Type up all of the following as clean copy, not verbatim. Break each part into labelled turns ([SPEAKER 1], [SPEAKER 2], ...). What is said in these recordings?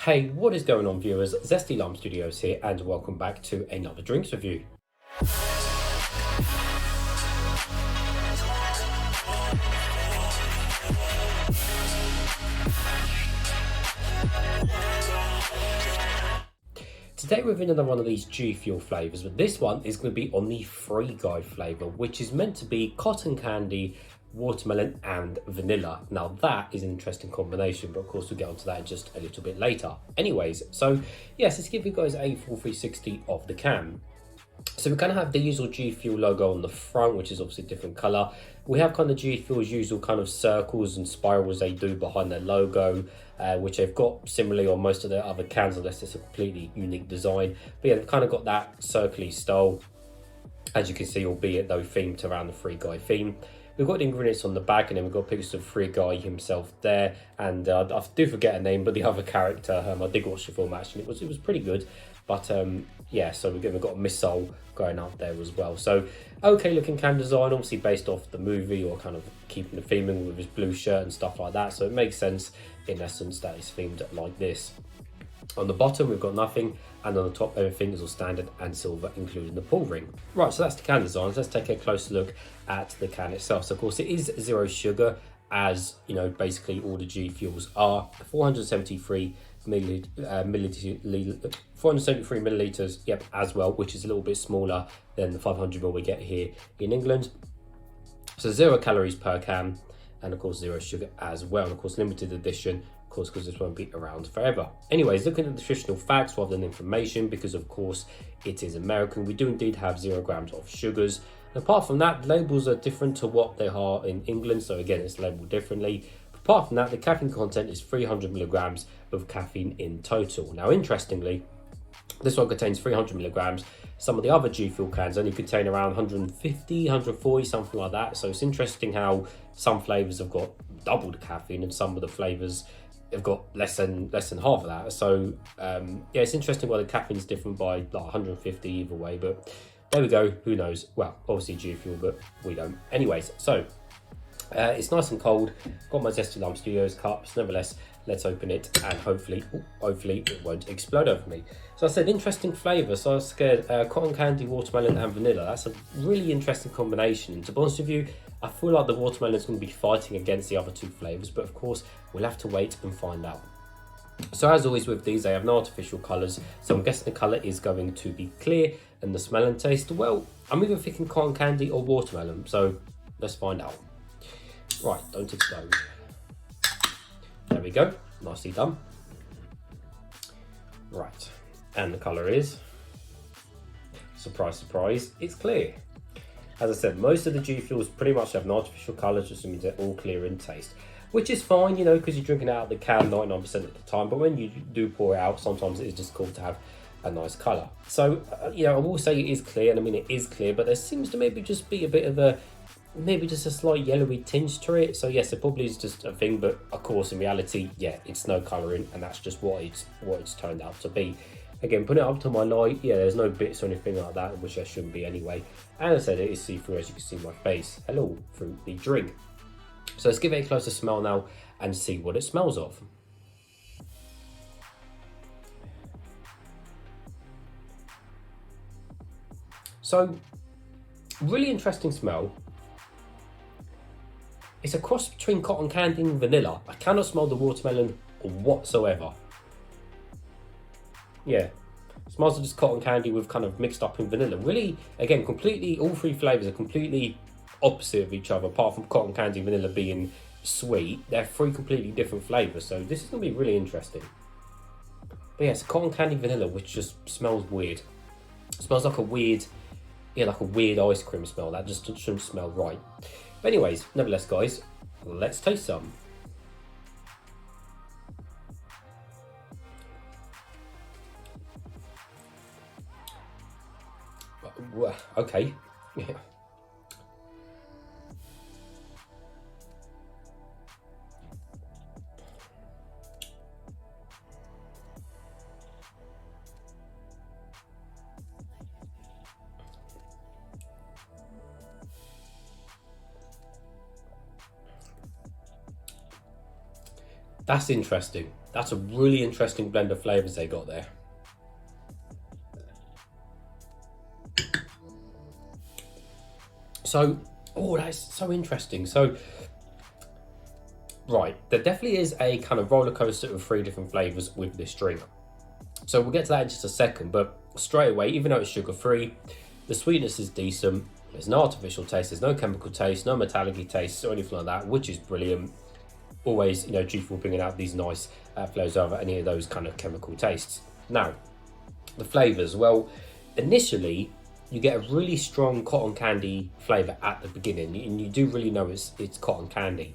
[SPEAKER 1] Hey, what is going on, viewers? Zesty Lime Studios here, and welcome back to another drinks review. Today we're in another one of these GFuel flavours, but this one is going to be on the Free Guy flavour, which is meant to be cotton candy, watermelon and vanilla. Now that is an interesting combination, but of course we'll get onto that just a little bit later. Anyways, so yes, let's give you guys a full 360 of the can. So we kind of have the usual GFuel logo on the front, which is obviously a different colour. We have kind of GFuel's usual kind of circles and spirals they do behind their logo, which they've got similarly on most of their other cans, unless it's a completely unique design. But yeah, they've kind of got that circular style, as you can see, albeit though themed around the Free Guy theme. We've got the ingredients on the back, and then we've got pictures of Free Guy himself there. And I do forget a name, but the other character, I did watch the film actually. It was pretty good. But yeah, so we've got a missile going out there as well. So okay looking can design, obviously based off the movie, or kind of keeping the theming with his blue shirt and stuff like that. So it makes sense in essence that it's themed like this. On the bottom we've got nothing, and on the top everything is all standard and silver, including the pull ring. Right, so that's the can designs. Let's take a closer look at the can itself. So of course it is zero sugar, as you know, basically all the GFuels are. 473 milliliters, yep, as well, which is a little bit smaller than the 500ml we get here in England. So 0 calories per can, and of course 0 sugar as well, and of course limited edition, of course, because this won't be around forever. Anyways, looking at the nutritional facts rather than information, because of course it is American, we do indeed have 0 grams of sugars. And apart from that, labels are different to what they are in England, so again it's labeled differently. Apart from that, the caffeine content is 300 milligrams of caffeine in total. Now interestingly, this one contains 300 milligrams. Some of the other GFuel cans only contain around 150, 140, something like that. So it's interesting how some flavors have got double the caffeine, and some of the flavors have got less than half of that. So yeah, it's interesting why the caffeine is different by like 150 either way. But there we go. Who knows? Well, obviously GFuel, but we don't. Anyways, so it's nice and cold. Got my Zesty Lime Studios cups. Nevertheless, let's open it, and hopefully it won't explode over me. So I said interesting flavour. So I was scared. Cotton candy, watermelon and vanilla. That's a really interesting combination. And to be honest with you, I feel like the watermelon is going to be fighting against the other two flavours. But of course, we'll have to wait and find out. So as always with these, they have no artificial colours. So I'm guessing the colour is going to be clear. And the smell and taste, well, I'm either thinking cotton candy or watermelon. So let's find out. Right, don't explode. There we go, nicely done. Right, and the colour is, surprise, surprise, it's clear. As I said, most of the GFuels pretty much have no artificial colours, just means they're all clear in taste. Which is fine, you know, because you're drinking it out of the can 99% of the time, but when you do pour it out, sometimes it is just cool to have a nice colour. So, you know, I will say it is clear, and I mean it is clear, but there seems to maybe just be a bit of a, maybe just a slight yellowy tinge to it. So yes, it probably is just a thing, but of course in reality, yeah, it's no colouring, and that's just what it's turned out to be. Again, put it up to my light, yeah, there's no bits or anything like that, which there shouldn't be anyway. And as I said, it is see-through, as you can see my face. Hello, through the drink. So let's give it a closer smell now and see what it smells of. So, really interesting smell. It's a cross between cotton candy and vanilla. I cannot smell the watermelon whatsoever. Yeah, smells of just cotton candy with kind of mixed up in vanilla. Really, again, completely, all three flavours are completely opposite of each other, apart from cotton candy and vanilla being sweet. They're three completely different flavours, so this is going to be really interesting. But yeah, it's cotton candy vanilla, which just smells weird. It smells like a weird, yeah, like a weird ice cream smell. That just shouldn't smell right. But anyways, nevertheless, guys, let's taste some. Okay. Yeah. That's interesting. That's a really interesting blend of flavours they got there. So, oh, that's so interesting. So, right, there definitely is a kind of roller coaster of 3 different flavours with this drink. So we'll get to that in just a second, but straight away, even though it's sugar-free, the sweetness is decent. There's no artificial taste, there's no chemical taste, no metallic taste or anything like that, which is brilliant. Always, you know, GFuel bringing out these nice flavours over any of those kind of chemical tastes. Now, the flavours, well, initially, you get a really strong cotton candy flavour at the beginning, and you do really know it's cotton candy.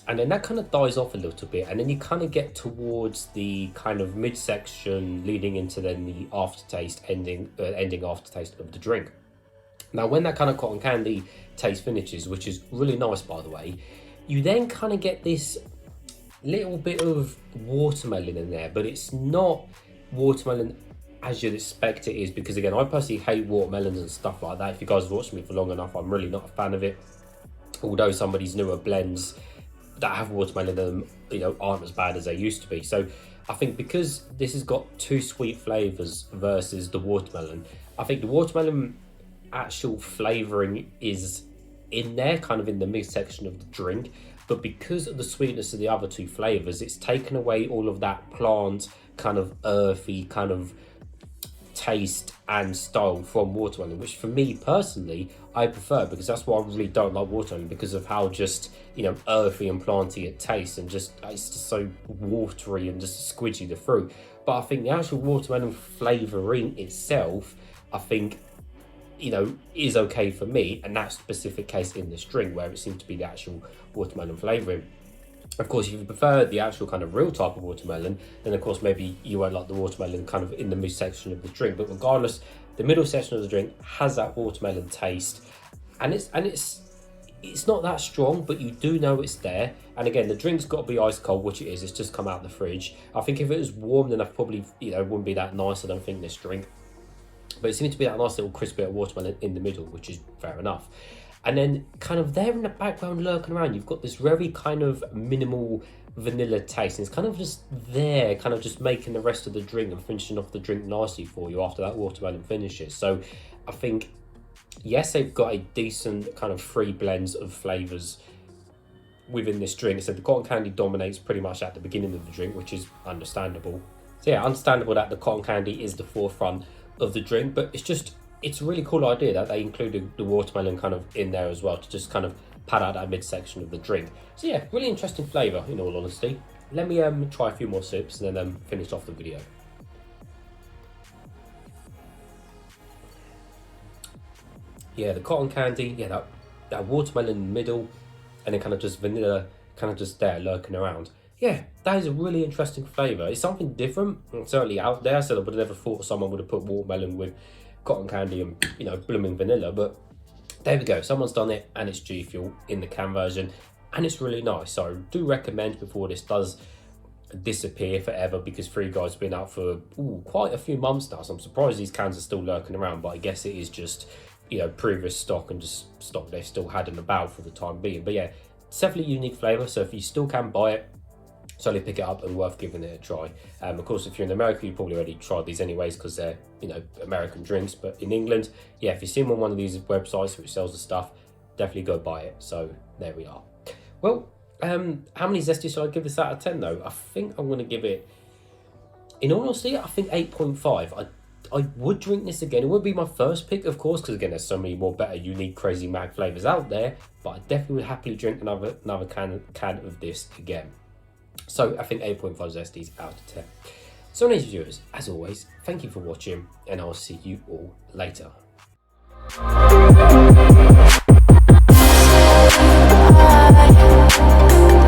[SPEAKER 1] And then that kind of dies off a little bit, and then you kind of get towards the kind of midsection leading into then the aftertaste, ending aftertaste of the drink. Now, when that kind of cotton candy taste finishes, which is really nice, by the way, you then kind of get this little bit of watermelon in there, but it's not watermelon as you'd expect it is, because again, I personally hate watermelons and stuff like that. If you guys have watched me for long enough, I'm really not a fan of it. Although some of these newer blends that have watermelon in them, you know, aren't as bad as they used to be. So I think because this has got 2 sweet flavors versus the watermelon, I think the watermelon actual flavoring is in there, kind of in the midsection of the drink, but because of the sweetness of the other 2 flavors, it's taken away all of that plant kind of earthy kind of taste and style from watermelon, which for me personally I prefer, because that's why I really don't like watermelon, because of how just, you know, earthy and planty it tastes, and just it's just so watery and just squidgy, the fruit. But I think the actual watermelon flavouring itself, I think, you know, is okay for me, and that specific case in this drink where it seems to be the actual watermelon flavouring. Of course, if you prefer the actual kind of real type of watermelon, then of course maybe you won't like the watermelon kind of in the midsection of the drink. But regardless, the middle section of the drink has that watermelon taste, and it's not that strong, but you do know it's there. And again, the drink's got to be ice cold, which it is. It's just come out of the fridge. I think if it was warm, then I probably, you know, wouldn't be that nice, I don't think, this drink. But it seems to be that nice little crispy bit of watermelon in the middle, which is fair enough. And then kind of there in the background lurking around, you've got this very kind of minimal vanilla taste. And it's kind of just there, kind of just making the rest of the drink and finishing off the drink nicely for you after that watermelon finishes. So I think, yes, they've got a decent kind of 3 blends of flavours within this drink. So the cotton candy dominates pretty much at the beginning of the drink, which is understandable. So yeah, understandable that the cotton candy is the forefront of the drink, but it's a really cool idea that they included the watermelon kind of in there as well, to just kind of pad out that midsection of the drink. So yeah, really interesting flavour in all honesty. Let me try a few more sips and then finish off the video. Yeah, the cotton candy, yeah, that watermelon in the middle, and then kind of just vanilla kind of just there lurking around. Yeah, that is a really interesting flavour. It's something different, it's certainly out there, so I would have never thought someone would have put watermelon with cotton candy and, you know, blooming vanilla, but there we go, someone's done it, and it's GFuel in the can version, and it's really nice. So I do recommend, before this does disappear forever, because Free Guy's been out for quite a few months now, so I'm surprised these cans are still lurking around, but I guess it is just, you know, previous stock and just stock they've still had in the barrel for the time being. But yeah, it's definitely a unique flavour, so if you still can buy it, certainly pick it up and worth giving it a try. Of course, if you're in America, you probably already tried these anyways, because they're, you know, American drinks. But in England, yeah, if you see them on one of these websites which sells the stuff, definitely go buy it. So there we are. Well, how many zesties should I give this out of 10 though? I think I'm going to give it, in all honesty, I think 8.5. I would drink this again. It would be my first pick, of course, because again, there's so many more better, unique, crazy mag flavours out there. But I definitely would happily drink another can of this again. So I think 8.5 zesties out of 10. So ladies and viewers, as always, thank you for watching, and I'll see you all later.
[SPEAKER 2] Bye.